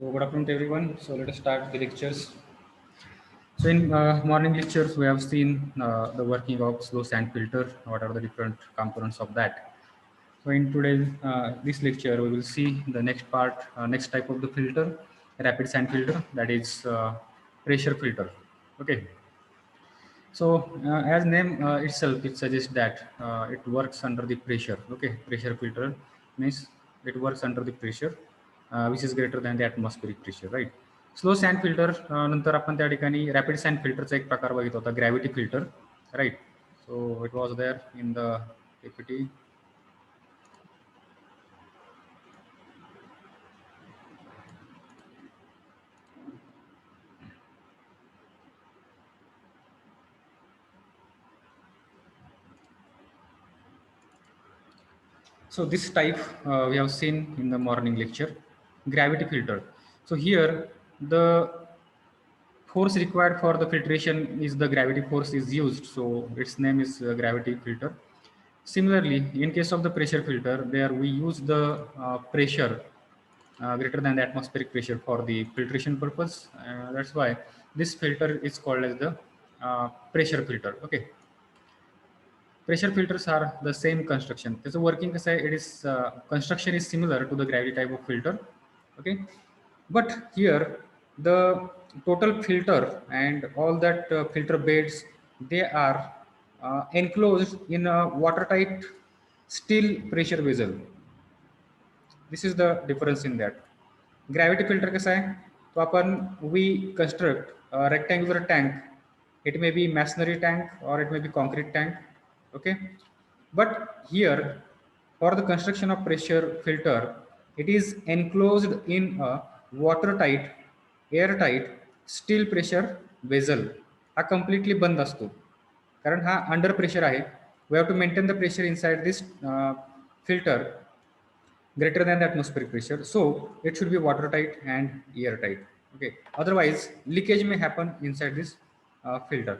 So good afternoon to everyone. So let us start the lectures. So in morning lectures, we have seen the working of slow sand filter. What are the different components of that? So in today's this lecture, we will see the next part, next type of the filter, rapid sand filter, that is pressure filter. Okay. So as name itself, it suggests that it works under the pressure. Okay, pressure filter means it works under the pressure, which is greater than the atmospheric pressure, right? Slow sand filter नंतर आपण त्या ठिकाणी rapid send फिल्टरचा एक प्रकार बघितला होता gravity filter right so it was there in the PPT So this type we have seen in the morning lecture, gravity filter. So here the force required for the filtration is the gravity force is used. So its name is gravity filter. Similarly, in case of the pressure filter, there we use the pressure greater than the atmospheric pressure for the filtration purpose. That's why this filter is called as the pressure filter. Okay. Pressure filters are the same construction. There's a working it is construction is similar to the gravity type of filter. Okay, but here the total filter and all that filter beds they are enclosed in a watertight steel pressure vessel. This is the difference in that. Gravity filter कसा आहे तो आपण we construct a rectangular tank. It may be masonry tank or it may be concrete tank. Okay, but here for the construction of pressure filter it is enclosed in a watertight airtight steel pressure vessel. हा completely बंद असतो कारण हा under pressure आहे. We have to maintain the pressure inside this filter greater than the atmospheric pressure. So it should be watertight and airtight. Okay. Otherwise, leakage may happen inside this filter.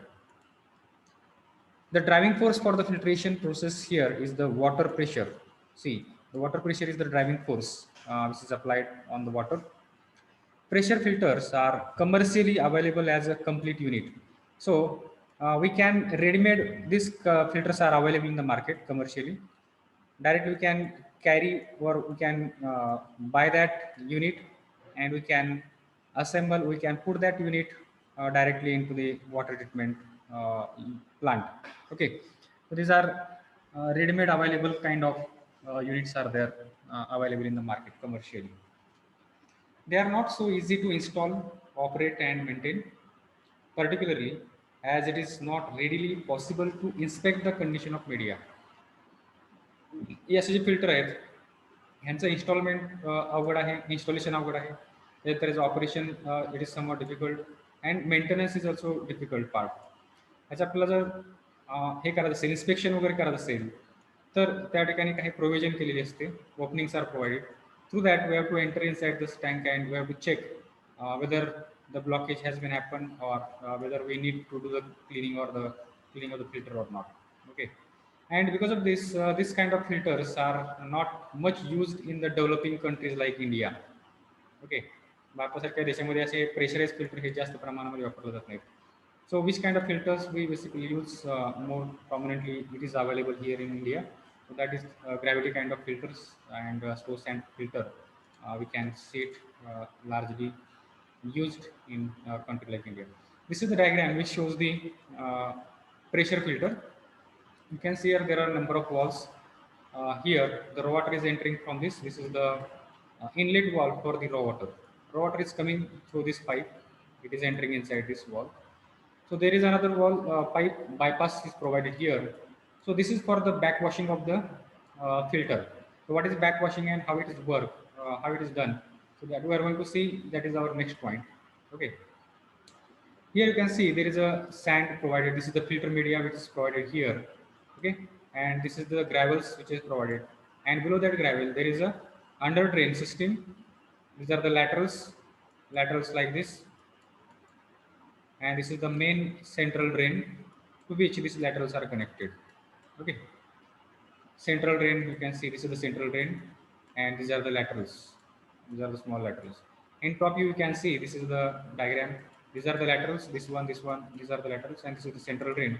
The driving force for the filtration process here is the water pressure. See, the water pressure is the driving force which is applied on the water. Pressure filters are commercially available as a complete unit. So we can ready-made these filters are available in the market commercially. Directly we can carry or we can buy that unit and we can assemble. We can put that unit directly into the water treatment plant. Okay, so these are ready-made available kind of units are there available in the market commercially. They are not so easy to install, operate, and maintain, particularly as it is not readily possible to inspect the condition of media. हे असे जे filter आहेत ह्यांचं instalment अवघड आहे installation अवघड आहे त्याचं operation it is समॉट difficult and maintenance is also difficult part ह्याचं आपल्याला जर हे करायचं असेल इन्स्पेक्शन वगैरे करायचं असेल तर त्या ठिकाणी काही प्रोव्हिजन केलेली असते openings are provided through that we have to enter inside this tank and we have to check whether the blockage has been happened or whether we need to do the cleaning or the cleaning of the filter or not. Okay, and because of this this kind of filters are not much used in the developing countries like India. Okay, भारतासारख्या देशामध्ये असे pressurise filter हे जास्त प्रमाणामध्ये वापरले जात नाहीत. So which kind of filters we basically use more prominently it is available here in India. So that is gravity kind of filters and slow sand filter. We can see it largely used in a country like India. This is the diagram which shows the pressure filter. You can see here there are a number of valves. Here the raw water is entering from this. This is the inlet valve for the raw water. Raw water is coming through this pipe. It is entering inside this valve. So there is another valve pipe bypass is provided here. So this is for the backwashing of the filter. So what is backwashing and how it is work, how it is done. So that we are going to see. That is our next point. Okay. Here you can see there is a sand provided. This is the filter media which is provided here. Okay, and this is the gravels which is provided. And below that gravel there is a under drain system. These are the laterals like this. And this is the main central drain to which these laterals are connected. Okay, central drain you can see this is the central drain, and these are the laterals. These are the small laterals. In top view, you can see this is the diagram. These are the laterals, this one, these are the laterals, and this is the central drain.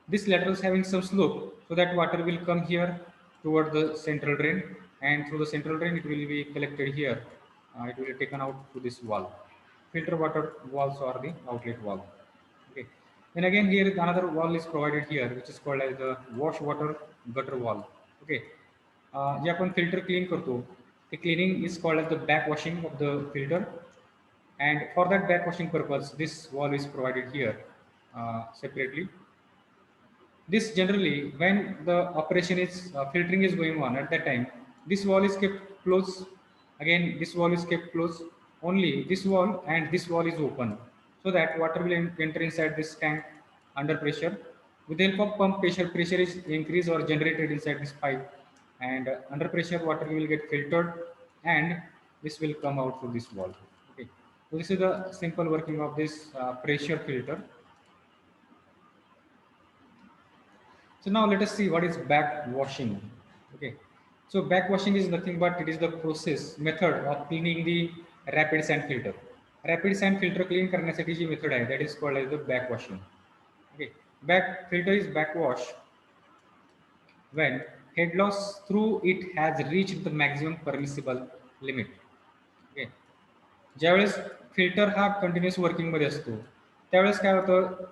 This laterals having some slope, so that water will come here toward the central drain, and through the central drain it will be collected here. It will be taken out to this wall. Filter water walls or the outlet wall. Okay. Then again here another wall is provided here, which is called as the wash water gutter wall. Okay. जे आपण filter clean करतो ते cleaning is called as the back washing of the filter and for that back washing purpose this wall is provided here separately. This generally when the operation is filtering is going on at that time, this wall is kept closed. Again this wall is kept closed, only this wall and this wall is open, so that water will enter inside this tank under pressure. With the help of pump, pressure is increased or generated inside this pipe, and under pressure water will get filtered and this will come out through this wall. Okay, so this is the simple working of this pressure filter. So now let us see what is back washing. Okay, so back washing is nothing but it is the process method of cleaning the rapid sand filter. Rapid sand filter clean करण्यासाठी जी method आहे that is called as the back washing. Okay, back filter is backwash when head loss through it has reached the maximum permissible limit. Okay, ज्यावेळेस filter हा continuous वर्किंगमध्ये असतो त्यावेळेस काय होतं,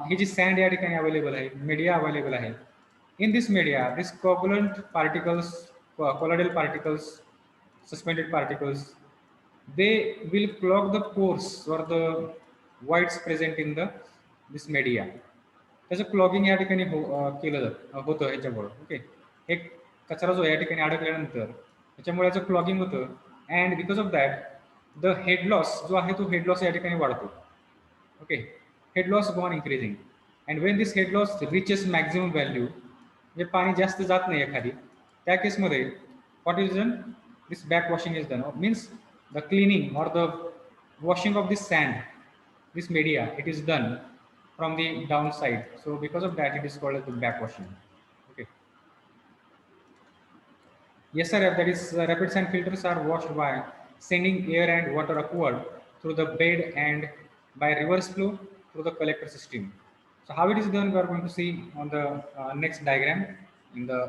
ही जी send या ठिकाणी अवेलेबल आहे, मीडिया अवेलेबल आहे. In this media this coagulant particles, colloidal particles, suspended particles, they will clog the pores or the voids present in the this media. त्याचं क्लॉगिंग या ठिकाणी केलं होतं ह्याच्यामुळं. ओके, एक कचरा जो या ठिकाणी अडकल्यानंतर त्याच्यामुळे याचं क्लॉगिंग होतं and because of that the head loss जो आहे तो हेड लॉस या ठिकाणी वाढतो. Okay, head loss gone increasing and when this head loss reaches maximum value, म्हणजे पाणी जास्त जात नाही एखादी, त्या केसमध्ये what is done, this back washing is done, means the cleaning or the washing of this sand, this media, it is done from the downside. So because of that, it is called as the back washing. Okay. Yes, sir. That is rapid sand filters are washed by sending air and water upward through the bed and by reverse flow through the collector system. So how it is done, we are going to see on the next diagram in the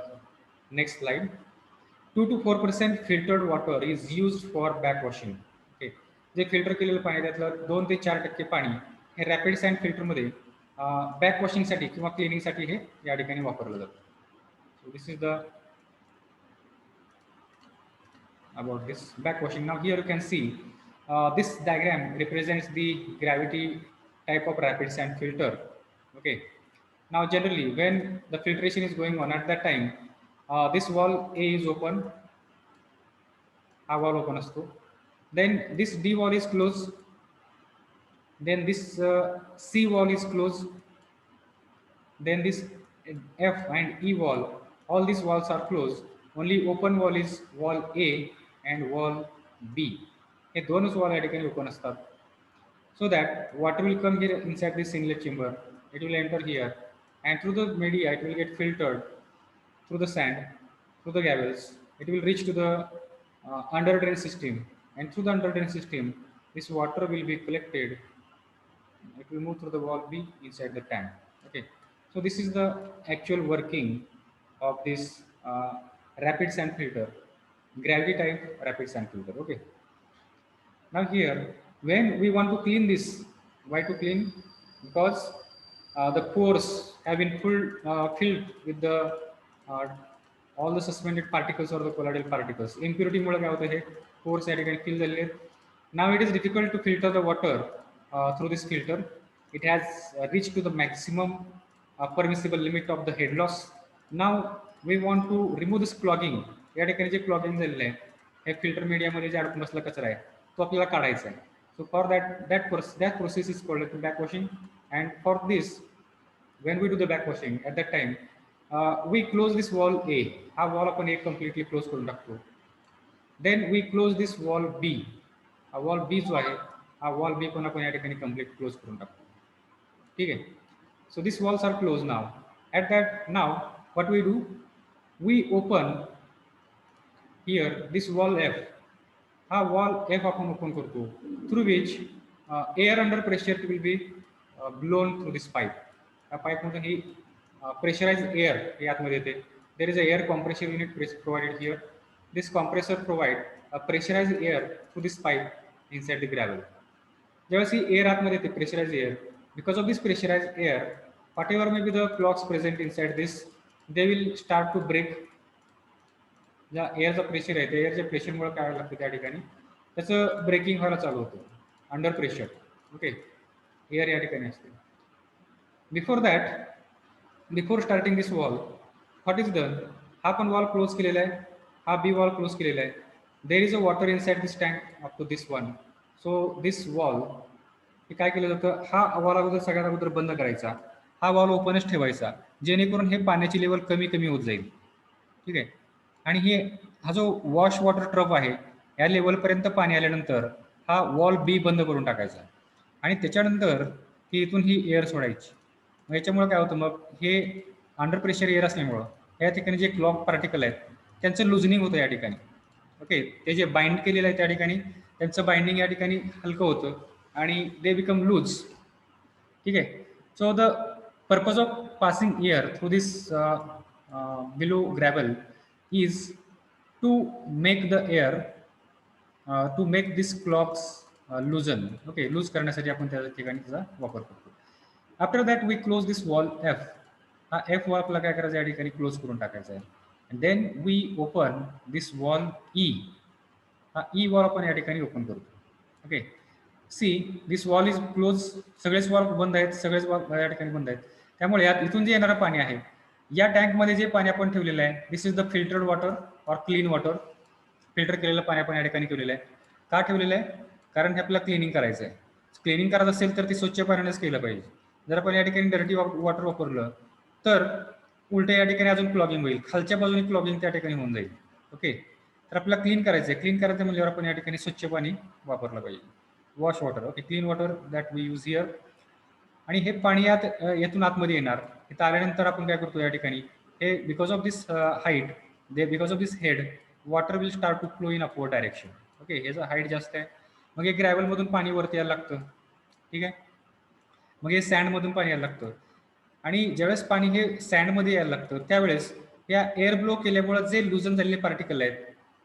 next slide. 2 to 4% filtered water is used for backwashing. Okay, J filter केलेलं पाणी त्यातलं 2 ते 4% पाणी हे rapid send फिल्टरमध्ये back वॉशिंगसाठी किंवा क्लिनिंगसाठी हे या ठिकाणी वापरलं जातं. सो this is the about this back washing. Now here you can see this diagram represents the gravity type of rapid sand filter. Okay, now generally when the filtration is going on at that time, this wall A is open, हा wall open असतो, then this D wall is closed, then this C wall is closed, then this F and E wall, all these walls are closed. Only open wall is wall A and wall B. हे दोनच wall या ठिकाणी open असतात, so that water will come here inside this inlet chamber, it will enter here and through the media it will get filtered through the sand, through the gravels, it will reach to the under drain system, and through the under drain system this water will be collected, it will move through the wall B inside the tank. Okay, so this is the actual working of this rapid sand filter, gravity type rapid sand filter. Okay, now here when we want to clean this, why to clean, because the pores have been filled with the all the suspended particles or the colloidal particles. Impurity मुळे काय होतं, हे pores या ठिकाणी fill झालेले आहेत. Now it is difficult to filter the water through this filter. It has reached to the maximum permissible limit of the head loss. Now we want to remove this clogging. या ठिकाणी जे clogging झालेलं आहे, हे filter media मध्ये जे अडकून बसला कचरा आहे तो आपल्याला काढायचा आहे. So for that process is called the back washing. And for this, when we do the back washing at that time, we close this wall A. हा wall आपण A completely close करून टाकतो. Then we close this wall B. हा wall B जो आहे हा wall B पण आपण या ठिकाणी complete close करून टाकतो. ठीक आहे. So these walls are closed now. At that now what we do, we open here this wall F. हा वॉल एफ आपण ओपन करतो, through which air under pressure will be blown through this pipe. या पाईपमधून ही pressurise air हे आतमध्ये येते. There is a air compression unit provided here. This compressor provide a pressurise air through this pipe inside the gravel. ज्यावेळेस ही air आतमध्ये येते, pressurise air, because of this pressurise air, whatever may be the clogs present inside this, they will start to break. ज्या एअरचा pressure आहे त्या एअरच्या प्रेशरमुळे काय लागतं त्या ठिकाणी त्याचं ब्रेकिंग व्हायला चालू होतं अंडर प्रेशर. ओके, एअर या ठिकाणी असते. Before that, before starting this wall, what is done, हा पण वॉल क्लोज केलेला आहे, हा बी वॉल क्लोज केलेला आहे. There is a water inside this tank up to this one. So this valve हे काय केलं जातं, हा वॉल अगोदर सगळ्यात अगोदर बंद करायचा, हा वॉल ओपनच ठेवायचा, जेणेकरून हे पाण्याची लेवल कमी कमी होत जाईल. ठीक आहे. आणि हा जो वॉश वॉटर ट्रफ आहे या लेवलपर्यंत पाणी आल्यानंतर हा वॉल बी बंद करून टाकायचा आणि त्याच्यानंतर की इथून ही एअर सोडायची. मग याच्यामुळे काय होतं, मग हे अंडर प्रेशर एअर असल्यामुळं या ठिकाणी जे क्लॉग पार्टिकल आहेत त्यांचं लुजनिंग होतं या ठिकाणी. ओके, ते जे बाइंड केलेलं आहे त्या ठिकाणी त्यांचं बाइंडिंग या ठिकाणी हलकं होतं आणि दे बिकम लूज. ठीक आहे. So the purpose of passing air through this below gravel is to make the air to make this clogs loosen. Okay, loose करण्यासाठी आपण त्या ठिकाणी त्याचा वापर करतो. After that we close this valve F. हा एफ वॉल आपला काय करायचा या ठिकाणी क्लोज करून टाकायचा आहे. And then we open this valve E. हा ई वॉल आपण या ठिकाणी ओपन करतो. Okay, see this valve is close. सगळेच वॉल बंद आहेत, सगळेच वॉल या ठिकाणी बंद आहेत. त्यामुळे यात इथून जे येणारं पाणी आहे, या टँकमध्ये जे पाणी आपण ठेवलेलं आहे, this is the filtered water or clean water. Filter केलेलं पाणी आपण या ठिकाणी ठेवलेलं आहे. का ठेवलेलं आहे? कारण हे आपल्याला क्लिनिंग करायचं आहे. क्लिनिंग करायचं असेल तर ती स्वच्छ पाण्यानेच केलं पाहिजे. जर आपण या ठिकाणी डर्टी वॉटर वापरलं तर उलट या ठिकाणी अजून क्लॉगिंग होईल, खालच्या बाजूने क्लॉगिंग त्या ठिकाणी होऊन जाईल. ओके, तर आपल्याला क्लीन करायचं आहे. क्लीन करायचं म्हणजे आपण या ठिकाणी स्वच्छ पाणी वापरलं पाहिजे, wash water. Okay, clean water that we use here. आणि हे पाणी येथून आतमध्ये येणार. इथं आल्यानंतर आपण काय करतो या ठिकाणी, हे because of this height, because of this head, water will start to flow in upward direction. Okay, ह्याचं हाईट जास्त आहे, मग हे ग्रॅव्हलमधून पाणी वरती यायला लागतं. ठीक आहे, मग हे सँडमधून पाणी यायला लागतं आणि ज्यावेळेस पाणी हे सँडमध्ये यायला लागतं त्यावेळेस या एअर ब्लो केल्यामुळे जे लुजन झालेले पार्टिकल आहेत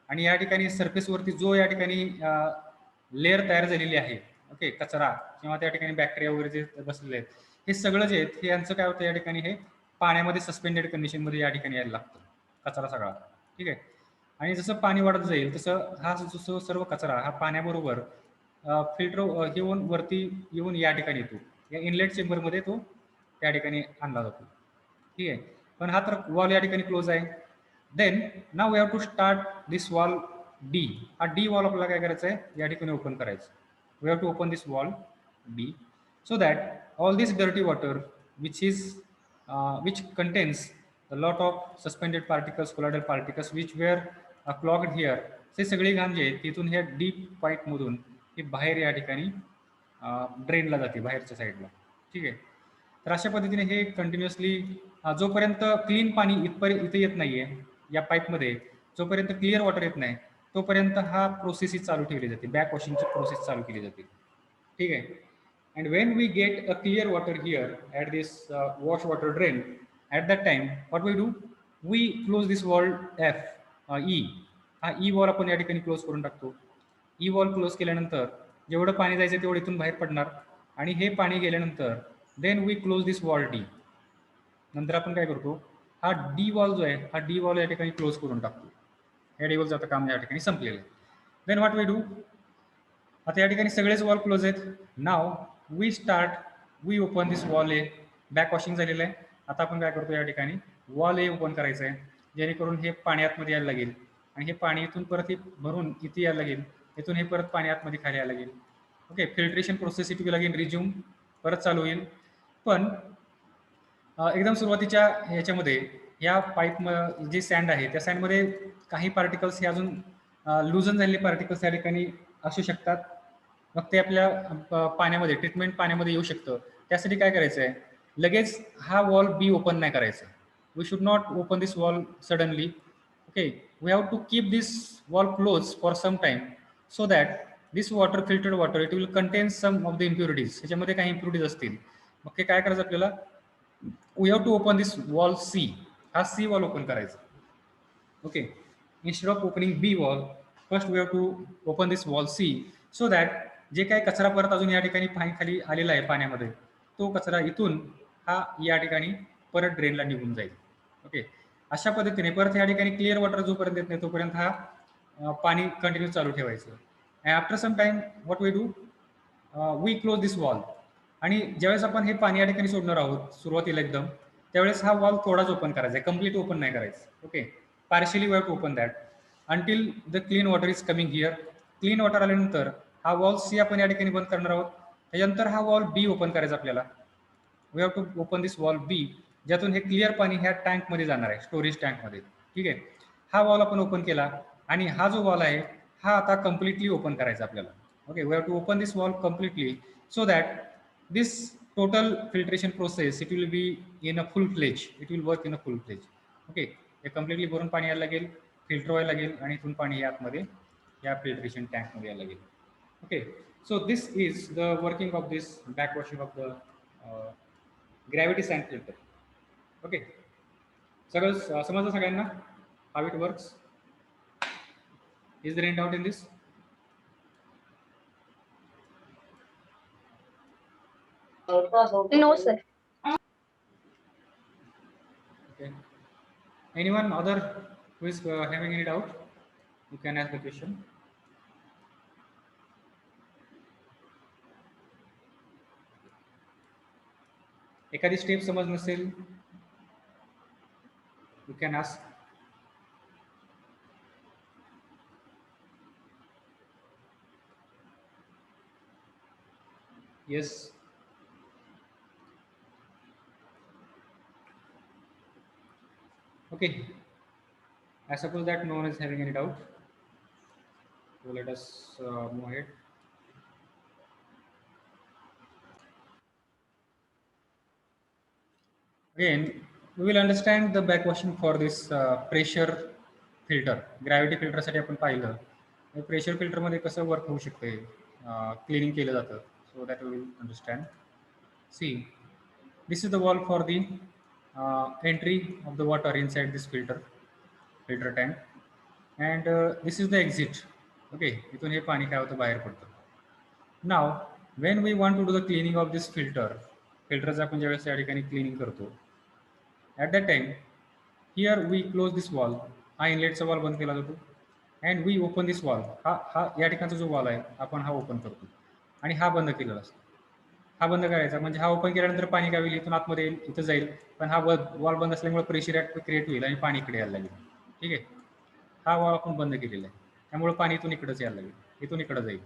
आणि या ठिकाणी सरफेसवरती जो या ठिकाणी लेअर तयार झालेली आहे, ओके, कचरा किंवा त्या ठिकाणी बॅक्टेरिया वगैरे जे बसलेले आहेत, हे सगळं जे आहेत हे यांचं काय होतं या ठिकाणी हे पाण्यामध्ये सस्पेंडेड कंडिशनमध्ये या ठिकाणी यायला लागतं, कचरा सगळा. ठीक आहे, आणि जसं पाणी वाढत जाईल तसं हा जो सर्व कचरा हा पाण्याबरोबर फिल्टर येऊन वरती येऊन या ठिकाणी येतो, या इनलेट चेंबरमध्ये तो त्या ठिकाणी आणला जातो. ठीक आहे, पण हा तर वॉल या ठिकाणी क्लोज आहे. Then now we have to start this wall D. हा डी वॉल आपल्याला काय करायचं आहे या ठिकाणी ओपन करायचं. We have to open this wall D so that all this dirty water which contains a lot of suspended particles, colloidal particles which were clogged here, ते सगळी घाण जे आहे तिथून ह्या डीप पाईपमधून ही बाहेर या ठिकाणी ड्रेनला जाते बाहेरच्या साईडला. ठीक आहे, तर अशा पद्धतीने हे कंटिन्युअसली जोपर्यंत क्लीन पाणी इथे येत नाहीये या पाईपमध्ये, जोपर्यंत क्लिअर वॉटर येत नाही तोपर्यंत हा प्रोसेस ही चालू ठेवली जाते, बॅक वॉशिंगची प्रोसेस चालू केली जाते. ठीक आहे, and when we get a clear water here at this wash water drain, at that time what we do, we close this wall F, E. हा ई वॉल आपण या ठिकाणी क्लोज करून टाकतो. ई वॉल क्लोज केल्यानंतर जेवढं पाणी जायचं तेवढं इथून बाहेर पडणार आणि हे पाणी गेल्यानंतर then we close this wall D. नंतर आपण काय करतो, हा डी वॉल जो आहे हा डी वॉल या ठिकाणी क्लोज करून टाकतो. या डी वॉलचं आता काम या ठिकाणी संपलेलं आहे. देन व्हॉट वी डू, आता या ठिकाणी सगळेच वॉल क्लोज आहेत. Now we open this valve A. Back washing झालेलं आहे. आता आपण काय करतो या ठिकाणी वॉल ए ओपन करायचं आहे, जेणेकरून हे पाणी आतमध्ये यायला लागेल आणि हे पाणी इथून परत भरून इथे यायला लागेल, इथून हे परत पाणी आतमध्ये खाली यायला लागेल. Okay, filtration process it will again resume, परत चालू होईल. पण एकदम सुरुवातीच्या ह्याच्यामध्ये या पाईप जे सँड आहे त्या सँडमध्ये काही पार्टिकल्स हे अजून लुजन झालेले पार्टिकल्स या ठिकाणी असू शकतात. मग ते आपल्या पाण्यामध्ये ट्रीटमेंट पाण्यामध्ये येऊ शकतं. त्यासाठी काय करायचं आहे, लगेच हा वॉल बी ओपन नाही करायचा. We should not open this wall suddenly. Okay, we have to keep this wall close for some time so that this water, filtered water, it will contain some of the impurities. ह्याच्यामध्ये काही impurities असतील. मग हे काय करायचं आपल्याला? We have to open this wall C. हा C wall open करायचा. Okay. Instead of opening B wall, first we have to open this wall C, so that जे काही कचरा परत अजून या ठिकाणी खाली आलेला आहे पाण्यामध्ये, तो कचरा इथून हा या ठिकाणी परत ड्रेनला निघून जाईल. ओके. अशा पद्धतीने परत या ठिकाणी क्लिअर वॉटर जोपर्यंत येत नाही तोपर्यंत हा पाणी कंटिन्यू चालू ठेवायचं. After some time what we do, we close this wall. आणि ज्यावेळेस आपण हे पाणी या ठिकाणी सोडणार आहोत सुरुवातीला एकदम, त्यावेळेस हा वॉल थोडाच ओपन करायचा आहे, कम्प्लीट ओपन नाही करायचं. Okay. Partially we have to open that until the clean water is coming here. Clean water आल्यानंतर हा वॉल सी आपण या ठिकाणी बंद करणार आहोत. त्याच्यानंतर हा वॉल बी ओपन करायचा आपल्याला. We have to open this wall B, ज्यातून हे क्लिअर पाणी ह्या टँकमध्ये जाणार आहे, स्टोरेज टँकमध्ये. ठीक आहे. हा वॉल आपण ओपन केला आणि हा जो वॉल आहे हा आता कम्प्लिटली ओपन करायचा आपल्याला. Okay. We have to open this wall completely, so that this total filtration process, it will be in a full fledge, it will work in a full fledge. Okay. हे completely भरून पाणी यायला लागेल, filter व्हायला लागेल आणि इथून पाणी आतमध्ये या फिल्ट्रेशन टँकमध्ये यायला लागेल. Okay. So this is the working of this back washing of the gravity sand filter. Okay. सगळं समजलं सगळ्यांना how it works? Is there any doubt in this? No, sir. Okay. Anyone other who is having any doubt? You can ask the question. एखादी step समज नसेल, you can ask. Yes. Okay. I suppose that no one is having any doubt. So let us move ahead. Again, we will understand the backwashing for this pressure filter. Gravity filter साठी आपण पाहिलं. Pressure फिल्टरमध्ये कसं work होऊ शकते, cleaning केलं जातं. So that we will understand. See, this is the wall for the entry of the water inside this filter tank, and this is the exit. Okay. इथून हे पाणी काय होतं बाहेर पडतं. Now when we want to do the cleaning of this फिल्टरचं आपण ज्यावेळेस या ठिकाणी क्लिनिंग करतो, at that time here we close this wall. हा इनलेटचा वॉल बंद केला जातो and we open this wall. हा या ठिकाणचा जो वॉल आहे आपण हा ओपन करतो आणि हा बंद केलेला असतो. हा बंद करायचा म्हणजे हा ओपन केल्यानंतर पाणी काय होईल, इथून आतमध्ये येईल, इथं जाईल, पण हा वॉल बंद असल्यामुळे प्रेशर क्रिएट होईल आणि पाणी इकडे यायला लागेल. ठीक आहे. हा वॉल आपण बंद केलेला आहे त्यामुळे पाणी इथून इकडंच यायला लागेल, इथून इकडं जाईल.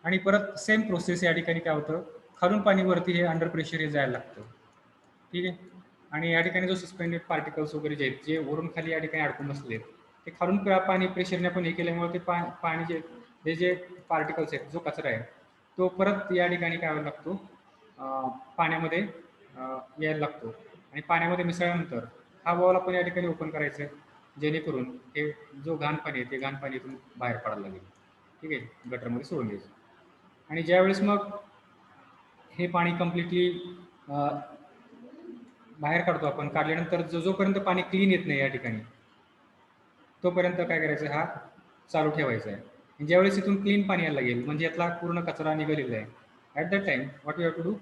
आणि परत सेम प्रोसेस या ठिकाणी काय होतं, खालून पाणी वरती हे अंडर प्रेशर हे जायला लागतं. ठीक आहे. आणि या ठिकाणी जो सस्पेंडेड पार्टिकल्स वगैरे जे आहेत, जे वरून खाली या ठिकाणी अडकून बसले, ते खालून पाणी प्रेशरने आपण हे केल्यामुळे ते पाणी जे पार्टिकल्स आहेत, जो कचरा आहे तो परत या ठिकाणी काय व्हायला लागतो, पाण्यामध्ये यायला लागतो आणि पाण्यामध्ये मिसळल्यानंतर हा वॉल आपण या ठिकाणी ओपन करायचं आहे, जेणेकरून हे जो घाण पाणी आहे ते घाण पाणी इथून बाहेर पडायला लागेल. ठीक आहे. गटरमध्ये सोडून द्यायचं. आणि ज्यावेळेस मग हे पाणी कम्प्लिटली बाहेर काढतो आपण, काढल्यानंतर जोपर्यंत पाणी क्लीन येत नाही या ठिकाणी तोपर्यंत काय करायचं, हा चालू ठेवायचा आहे. ज्यावेळेस इथून क्लीन पाणी यायला लागेल म्हणजे यातला पूर्ण कचरा निघालेला आहे, at that time what we have to do,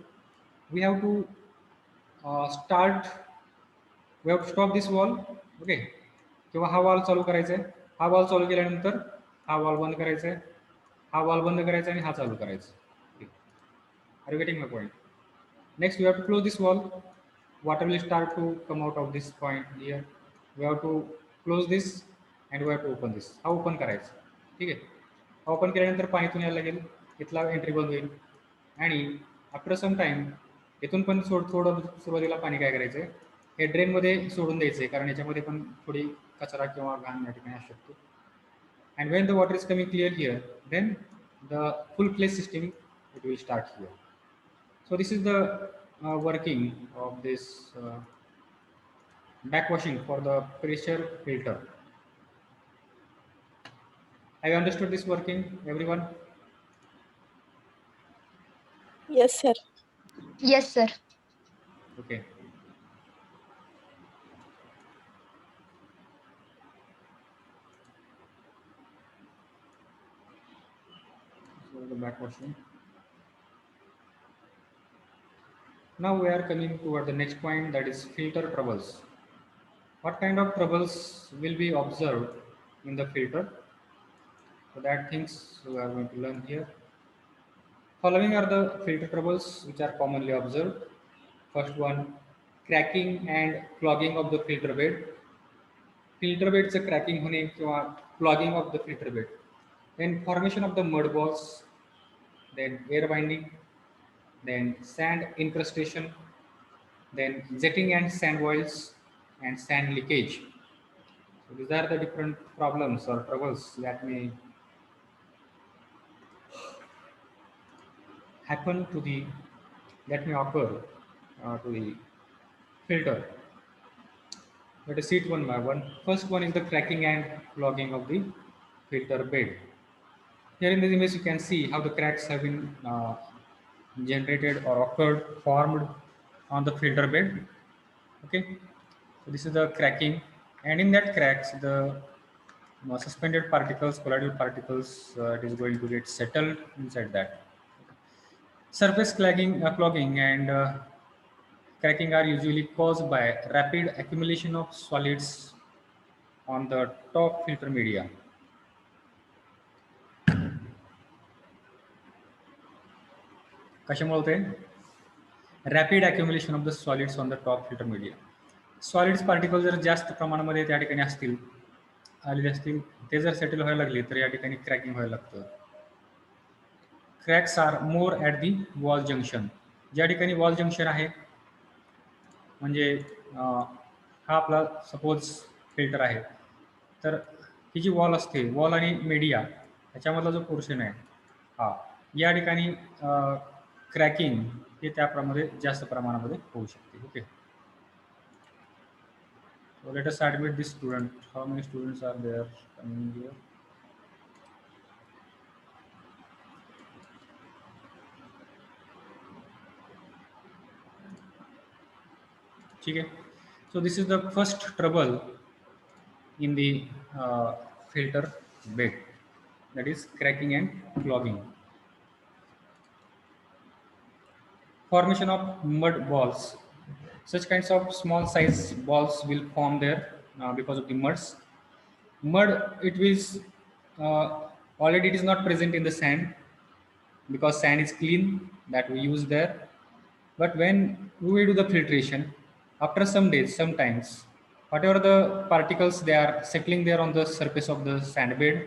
we have to we have to stop this wall. Okay. किंवा हा वॉल चालू करायचा आहे. हा वॉल चालू केल्यानंतर हा वॉल बंद करायचा आहे, हा वॉल बंद करायचा आणि हा चालू करायचा. Are you getting my point? Next, we have to close this wall. Water will start to come out of this point here. We have to close this and we have to open this. हा open करायचं. ठीक आहे. हा open केल्यानंतर पाणी इथून यायला लागेल, इथला एंट्री बंद होईल आणि आफ्टर सम टाइम इथून पण थोडं सुरुवातीला पाणी काय करायचं आहे, हे ड्रेनमध्ये सोडून द्यायचं आहे, कारण याच्यामध्ये पण थोडी कचरा किंवा घाण या ठिकाणी असू शकतो. And when the water is coming clear here, then the full fledge system it will start here. So this is the working of this backwashing for the pressure filter. Have you understood this working, everyone? Yes, sir. Yes, sir. Okay. So the back question. Now we are coming toward the next point, that is filter troubles. What kind of troubles will be observed in the filter? So that things we are going to learn here. Following are the filter troubles which are commonly observed. First one, cracking and clogging of the filter bed. Filter bedचं cracking होणे किंवा clogging of the filter bed. Then formation of the mud balls, then air binding, then sand incrustation, then jetting and sand boils, and sand leakage. So these are the different problems or troubles that may happen to the that may occur to the filter. Let us see it one by one. First one is the cracking and clogging of the filter bed. Here in this image, you can see how the cracks have been generated or occurred, formed on the filter bed. Okay, so this is the cracking, and in that cracks, the suspended particles, colloidal particles, it is going to get settled inside that. Surface clogging and cracking are usually caused by rapid accumulation of solids on the top filter media. कशामुळे होते? Rapid accumulation of the solids on the top filter media. Solids particle जर जास्त प्रमाणामध्ये त्या ठिकाणी असतील, आलेले असतील, ते जर सेटल व्हायला लागले तर या ठिकाणी क्रॅकिंग व्हायला लागतं. Cracks are more at the wall junction. ज्या ठिकाणी वॉल जंक्शन आहे, म्हणजे हा आपला सपोज फिल्टर आहे, तर ही जी वॉल असते, वॉल आणि मीडिया ह्याच्यामधला जो पोर्शन आहे, हा या ठिकाणी क्रॅकिंग हे त्याप्रमाणे जास्त प्रमाणामध्ये होऊ शकते. Okay, so let us admit this student. How many students are there coming here? ठीक है. So this is the first trouble in the filter bed, that is cracking and clogging. Formation of mud balls. Such kinds of small size balls will form there because of the muds. Mud, it is already it is not present in the sand because sand is clean that we use there. But when we do the filtration, after some days, sometimes, whatever the particles they are settling there on the surface of the sand bed,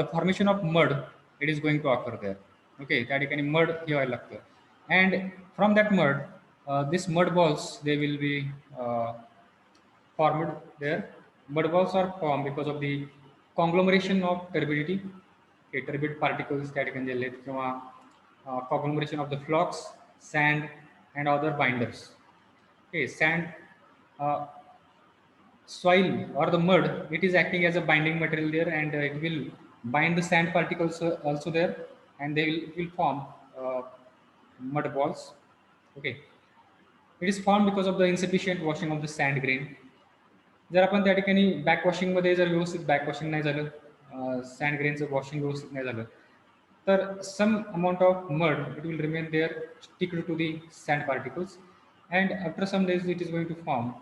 the formation of mud, it is going to occur there. Okay, त्या ठिकाणी mud हे व्हायला लागतं. And from that mud, these mud balls, they will be formed there. Mud balls are formed because of the conglomeration of turbidity. Okay, turbid particles त्या ठिकाणी दिलेले आहेत, किंवा conglomeration of the flocks, sand, and other binders. Okay, sand, soil or the mud, it is acting as a binding material there, and it will bind the sand particles also there, and they will form mud balls. Okay, it is formed because of the insufficient washing of the sand grain. जर आपण त्या ठिकाणी back वॉशिंगमध्ये जर व्यवस्थित back washing नाही झालं, send ग्रेनचं washing व्यवस्थित नाही झालं, तर some amount of mud, it will remain there stick to the sand particles, and after some days it is going to form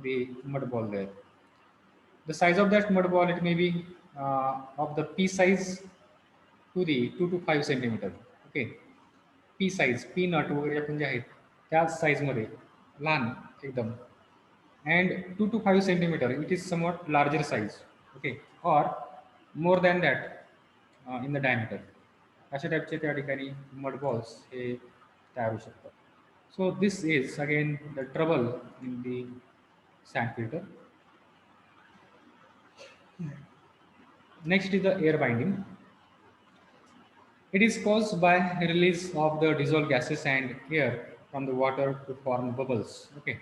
the mud ball there. The size of that mud ball, it may be of the pea size to the 2 to 5 centimeter. Okay, pea size, peanut वगैरे आपण जे आहेत त्या साईजमध्ये लहान एकदम, and 2 to 5 centimeter, it is somewhat larger size. Okay, or more than that in the diameter. अशा टाईपचे त्या ठिकाणी मड बॉल्स हे तयार होऊ शकतात. So this is again the trouble in the sand filter. Next is the air binding. It is caused by release of the dissolved gases and air from the water to form bubbles. Okay,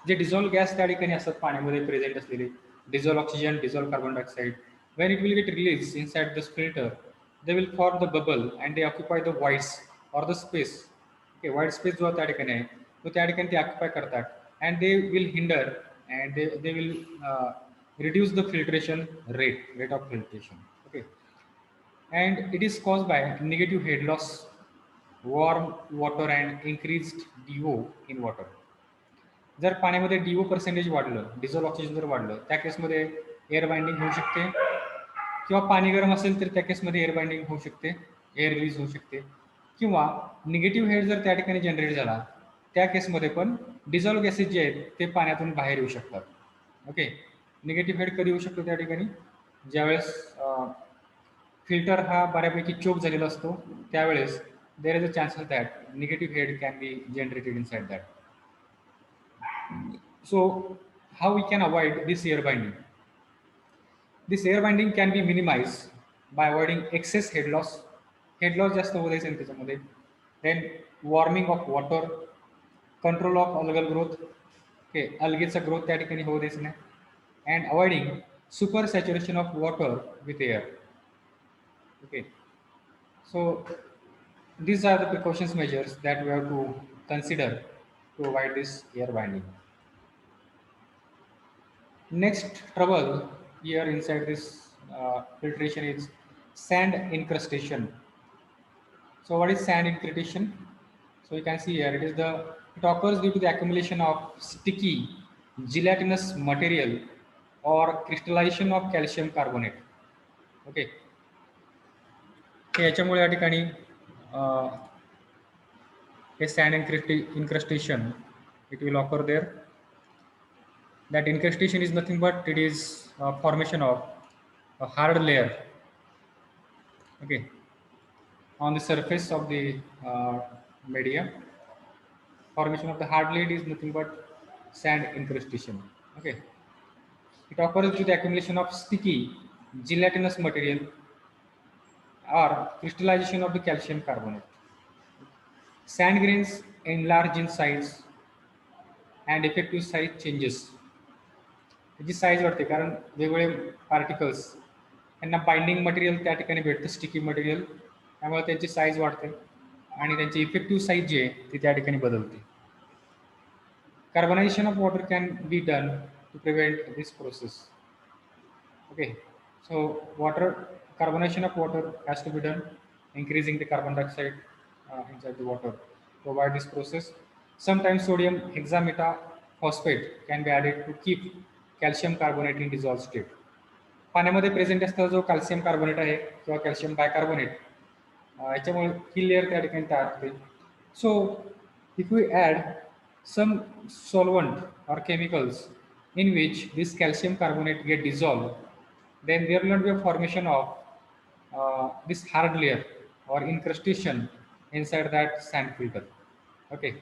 J dissolve gas त्या ठिकाणी असतात पाण्यामध्ये present असलेले, dissolve oxygen, dissolve carbon dioxide, When it will get released inside this filter, they will form the bubble and they occupy the voids or the space. Okay, white space जो त्या ठिकाणी आहे तो त्या ठिकाणी ते ऑक्युपाय करतात and they will hinder and they will reduce the filtration rate of filtration. Okay, and it is caused by negative head loss, warm water and increased DO in water. जर पाण्यामध्ये DO पर्सेंटेज वाढलं, dissolve oxygen जर वाढलं, त्या केसमध्ये air binding होऊ शकते, किंवा पाणी गरम असेल तर त्या केसमध्ये एअर बाइंडिंग होऊ शकते, एअर रिलीज होऊ शकते, किंवा निगेटिव्ह हेड जर त्या ठिकाणी जनरेट झाला त्या केसमध्ये पण डिझॉल्व गॅसेस जे आहेत ते पाण्यातून बाहेर येऊ शकतात. ओके, निगेटिव्ह हेड कधी येऊ शकतो त्या ठिकाणी ज्यावेळेस फिल्टर हा बऱ्यापैकी चोक झालेला असतो, त्यावेळेस देर is a chances that negative head can be generated inside that. So how we can avoid this air binding? This air binding can be minimized by avoiding excess head loss. Head loss जास्त होऊ द्यायचं नाही त्याच्यामध्ये. Then warming of water, control of algal growth. Okay, algaeचा growth त्या ठिकाणी होऊ द्यायचं नाही. And avoiding super saturation of water with air. Okay, so these are the precautions measures that we have to consider to avoid this air binding. Next trouble here inside this filtration is sand incrustation. So what is sand incrustation? So you can see here it occurs due to the accumulation of sticky gelatinous material or crystallization of calcium carbonate. Okay, याच्यामुळे या ठिकाणी हे sand incrustation it will occur there. That incrustation is nothing but it is a formation of a hard layer, okay, on the surface of the media. Formation of the hard layer is nothing but sand incrustation. Okay, it occurs due to the accumulation of sticky gelatinous material or crystallization of the calcium carbonate. Sand grains enlarge in size and effective size changes. त्याची size वाढते कारण वेगवेगळे particles त्यांना binding material त्या ठिकाणी भेटतं, sticky material, त्यामुळे त्यांची साईज वाढते आणि त्यांची इफेक्टिव्ह साईज जी आहे ती त्या ठिकाणी बदलते. Carbonization of water can be done to prevent this process. Okay, so water carbonation of water has to be done, increasing the carbon dioxide inside the water to avoid this process. Sometimes sodium hexametaphosphate can be added to keep calcium carbonate in dissolve state. पाण्यामध्ये present असणारा जो calcium carbonate आहे किंवा calcium bicarbonate याच्यामुळे ही layer त्या ठिकाणी तयार होते. So if we add some solvent or chemicals in which this calcium carbonate get dissolve, then there will not be a formation of this hard layer or incrustation inside that sand filter. Okay,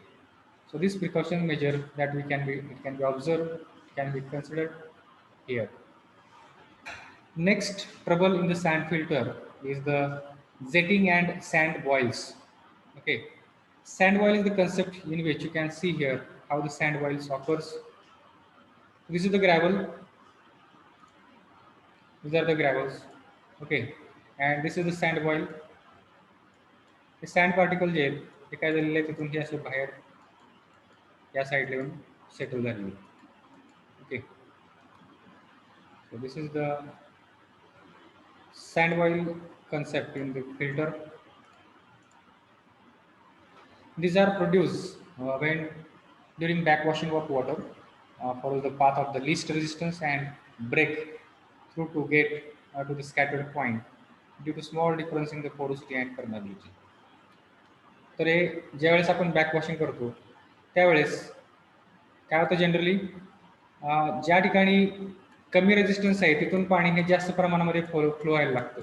so this precaution measure that it can be observed, can be considered here. Next trouble in the sand filter is the jetting and sand boils. Okay, sand boil is the concept in which you can see here how the sand boils occurs. This is the gravel. These are the gravels. Okay, and this is the sand boil. The sand particle जे आहेत ते काय झालेले आहेत तिथून हे असे बाहेर या साईडला येऊन सेटल झालेले. Okay, so this is the sand boil concept in the filter. These are produced when during backwashing of water follows the path of the least resistance and break through to get to the scattered point due to small difference in the porosity and permeability. तर हे ज्यावेळेस आपण बॅकवॉशिंग करतो त्यावेळेस काय होतं generally ज्या ठिकाणी कमी रेजिस्टन्स आहे तिथून पाणी हे जास्त प्रमाणामध्ये फ्लो व्हायला लागतं.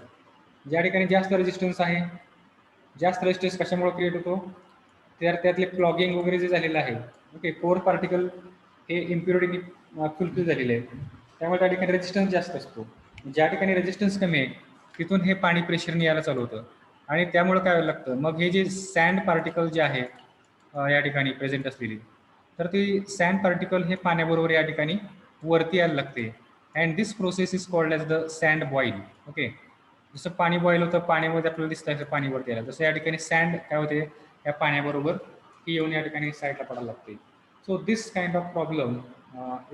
ज्या ठिकाणी जास्त रेजिस्टन्स आहे, जास्त रेजिस्टन्स कशामुळे क्रिएट होतो तर त्यातले क्लॉगिंग वगैरे जे झालेलं आहे, ओके, पोर पार्टिकल हे इम्प्युरिटीनी फुलफिल झालेले आहेत, त्यामुळे त्या ठिकाणी रेजिस्टन्स जास्त असतो. ज्या ठिकाणी रेजिस्टन्स कमी आहे तिथून हे पाणी प्रेशरने यायला चालू होतं आणि त्यामुळे काय व्हायला लागतं मग हे जे सँड पार्टिकल जे आहे या ठिकाणी प्रेझेंट असलेली तर ती सँड पार्टिकल हे पाण्याबरोबर या ठिकाणी वरती यायला लागते and this process is called as the sand boil. Okay, जसं पाणी बॉईल होतं, पाण्यामध्ये आपल्याला दिसतं असं पाणी वरती यायला, तसं या ठिकाणी सँड काय होते, या पाण्याबरोबर ही येऊन या ठिकाणी साईडला पडायला लागते. So this kind of problem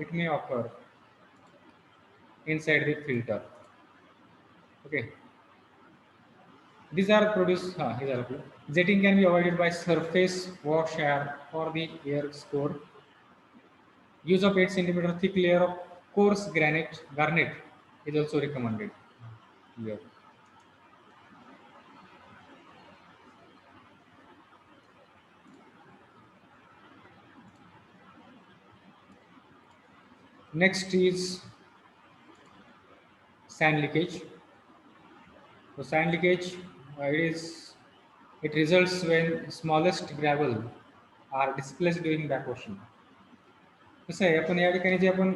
it may occur inside the filter. Okay, these are produced. These are jetting can be avoided by surface wash air or the air score. Use of 8 centimeter thick layer of coarse garnet is also recommended here. Next is sand leakage. So sand leakage, it results when smallest gravel are displaced during backwashing. कसं आहे, आपण या ठिकाणी जे आपण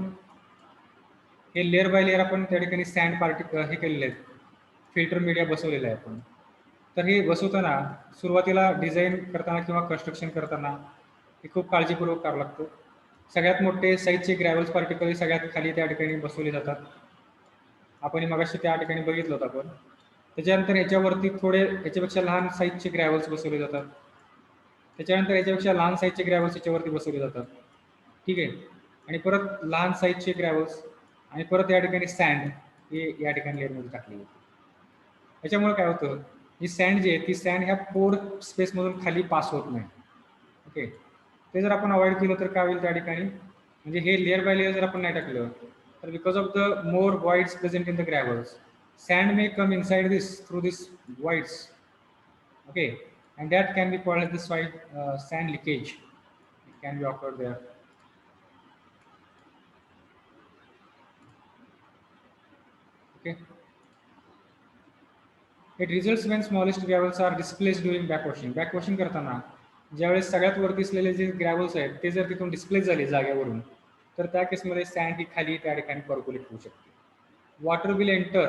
हे layer by layer आपण त्या ठिकाणी send हे केलेले आहेत, फिल्टर मीडिया बसवलेलं आहे आपण. तर हे बसवताना सुरुवातीला डिझाईन करताना किंवा कन्स्ट्रक्शन करताना हे खूप काळजीपूर्वक करावं लागतं. सगळ्यात मोठे साईजचे ग्रॅव्हल्स पार्टिकल सगळ्यात खाली त्या ठिकाणी बसवले जातात. आपण मगाशी त्या ठिकाणी बघितलं होतं आपण. त्याच्यानंतर याच्यावरती थोडे याच्यापेक्षा लहान साईजचे ग्रॅव्हल्स बसवले जातात. त्याच्यानंतर याच्यापेक्षा लहान साईजचे ग्रॅव्हल्स याच्यावरती बसवले जातात. ठीक आहे, आणि परत लहान साईजचे ग्रॅव्हल्स आणि परत या ठिकाणी सँड हे या ठिकाणी लेअरमध्ये टाकले जाते. याच्यामुळे काय होतं, ही सँड जी आहे ती सँड ह्या पोर स्पेसमधून खाली पास होत नाही. ओके, ते जर आपण अवॉइड केलं तर काय होईल त्या ठिकाणी, म्हणजे हे लेअर बाय लेअर जर आपण नाही टाकलं तर because of the more voids present in the gravels, sand may come inside this through this voids. Okay, and that can be called as the sand leakage. It can be occurred there. Okay, it results when smallest gravels are displaced during backwashing. Backwashing करताना ज्यावेळेस सगळ्यात वरती असलेले जे ग्रॅव्हल्स आहेत ते जर तिथून displace झाले जागेवरून, तर त्या केसमध्ये सँड ही खाली त्या ठिकाणी पर्क्युलेट होऊ शकते. Water will enter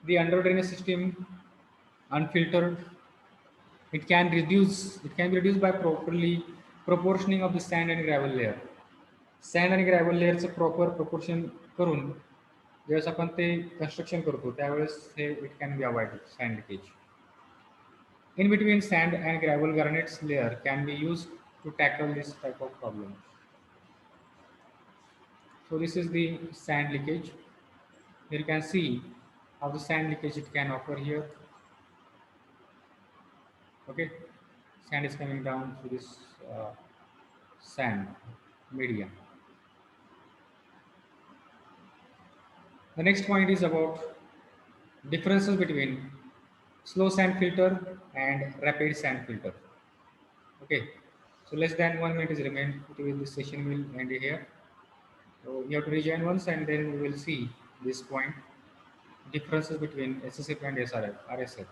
the under drainage system unfiltered. It can be reduced by proportioning of the sand and gravel layer. Sand आणि gravel layerचं प्रॉपर proportion करून ज्यावेळेस आपण ते कन्स्ट्रक्शन करतो त्यावेळेस हे it can be avoided sand leakage. In between sand and gravel garnets layer can be used to tackle this type of problem. So this is the sand leakage. Here you can see how the sand leakage it can occur here. Okay, sand is coming down through this sand medium. The next point is about differences between slow sand filter and rapid sand filter. Okay, so less than 1 minute is remained. This session will end here. So you have to rejoin once and then we will see this point, differences between SSF and RSF.